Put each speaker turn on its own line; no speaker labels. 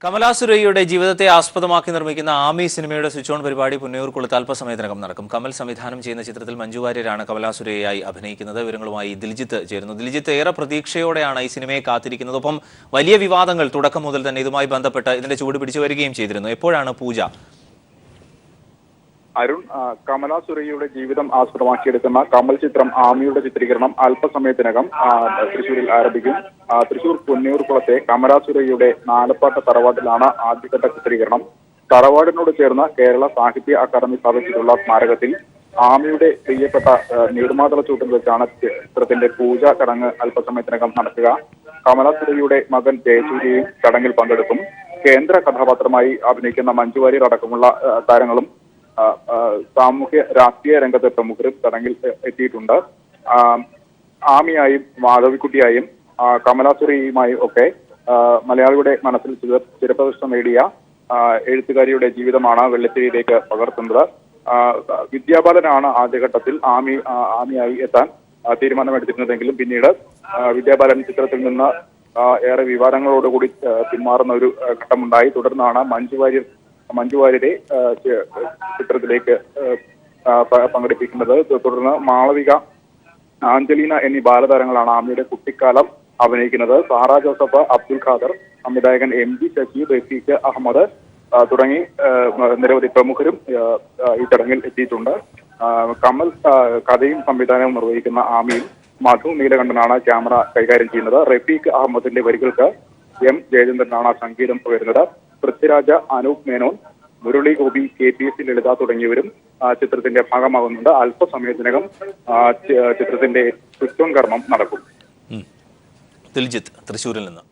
കമലാസുരയ്യയുടെ ജീവിതത്തെ ആസ്പദമാക്കി നിർമ്മിക്കുന്ന ആമി സിനിമയുടെ സ്വിച്ച് ഓൺ പരിപാടി പുന്നയൂർക്കുളത്ത് അല്പസമയത്തിനകം നടക്കും. കമൽ സംവിധാനം ചെയ്യുന്ന ചിത്രത്തിൽ മഞ്ജു വാര്യരാണ് കമലാസുരയ്യയായി അഭിനയിക്കുന്നത്. വിവരങ്ങളുമായി ദിൽജിത്ത് ചേരുന്നു. ദിൽജിത്ത്, ഏറെ പ്രതീക്ഷയോടെയാണ് ഈ സിനിമയെ കാത്തിരിക്കുന്നത്. ഒപ്പം വലിയ വിവാദങ്ങൾ തുടക്കം മുതൽ തന്നെ ഇതുമായി ബന്ധപ്പെട്ട് ഇതിന്റെ ചൂട് പിടിച്ചു വരികയും ചെയ്തിരുന്നു. എപ്പോഴാണ് പൂജ?
അരുൺ, കമലാസുരയ്യയുടെ ജീവിതം ആസ്പദമാക്കിയെടുക്കുന്ന കമൽ ചിത്രം ആമിയുടെ ചിത്രീകരണം അല്പസമയത്തിനകം തൃശ്ശൂരിൽ ആരംഭിക്കും. തൃശ്ശൂർ പുന്നയൂർക്കുളത്തെ കമലാസുരയ്യയുടെ നാലപ്പാട്ട തറവാട്ടിലാണ് ആദ്യഘട്ട ചിത്രീകരണം. തറവാടിനോട് ചേർന്ന കേരള സാഹിത്യ അക്കാദമി സ്ഥാപിച്ചിട്ടുള്ള സ്മാരകത്തിൽ ആമിയുടെ പ്രിയപ്പെട്ട നീർമാതള ചൂട്ടിൽ വെച്ചാണ് ചിത്രത്തിന്റെ പൂജ ചടങ്ങ് അല്പസമയത്തിനകം നടക്കുക. കമലാസുരയ്യയുടെ മകൻ ജയസൂര്യയും ചടങ്ങിൽ പങ്കെടുക്കും. കേന്ദ്ര കഥാപാത്രമായി അഭിനയിക്കുന്ന മഞ്ജു വാര്യർ അടക്കമുള്ള താരങ്ങളും സാമൂഹ്യ രാഷ്ട്രീയ രംഗത്തെ പ്രമുഖരും ചടങ്ങിൽ എത്തിയിട്ടുണ്ട്. ആമിയായും മാധവിക്കുട്ടിയായും കമലാസുരയുമായും ഒക്കെ മലയാളിയുടെ മനസ്സിൽ ചിരപ്രതിഷ്ഠ നേടിയ എഴുത്തുകാരിയുടെ ജീവിതമാണ് വെള്ളിത്തിരയിലേക്ക് പകർത്തുന്നത്. വിദ്യാബാലനാണ് ആദ്യഘട്ടത്തിൽ ആമിയായി എത്താൻ തീരുമാനമെടുത്തിരുന്നതെങ്കിലും പിന്നീട് വിദ്യാബാലൻ ചിത്രത്തിൽ നിന്ന് ഏറെ വിവാദങ്ങളോടുകൂടി പിന്മാറുന്ന ഒരു ഘട്ടമുണ്ടായി. തുടർന്നാണ് മഞ്ജു വാര്യരെ ചിത്രത്തിലേക്ക് പങ്കെടുപ്പിക്കുന്നത്. തുടർന്ന് മാളവിക, ആഞ്ചലീന എന്നീ ബാലതാരങ്ങളാണ് ആമിയുടെ കുട്ടിക്കാലം അഭിനയിക്കുന്നത്. സാറ ജോസഫ്, അബ്ദുൽ ഖാദർ, സംവിധായകൻ MG ശശി, റഫീഖ് അഹമ്മദ് തുടങ്ങി നിരവധി പ്രമുഖരും ഈ ചടങ്ങിൽ എത്തിയിട്ടുണ്ട്. കമൽ കഥയും സംവിധാനവും നിർവഹിക്കുന്ന ആമിയിൽ മധു നീലകണ്ഠനാണ് ക്യാമറ കൈകാര്യം ചെയ്യുന്നത്. റഫീഖ് അഹമ്മദിന്റെ വരികൾക്ക് M ജയചന്ദ്രനാണ് സംഗീതം പകരുന്നത്. പൃഥ്വിരാജ്, അനൂപ് മേനോൻ, മുരളി ഗോപി, KPS ലളിത തുടങ്ങിയവരും ചിത്രത്തിന്റെ ഭാഗമാകുന്നുണ്ട്. അല്പസമയത്തിനകം ചിത്രത്തിന്റെ സ്വിച്ച് ഓൺ കർമ്മം നടക്കും.
ദിൽജിത്ത്, തൃശ്ശൂരിൽ നിന്ന്.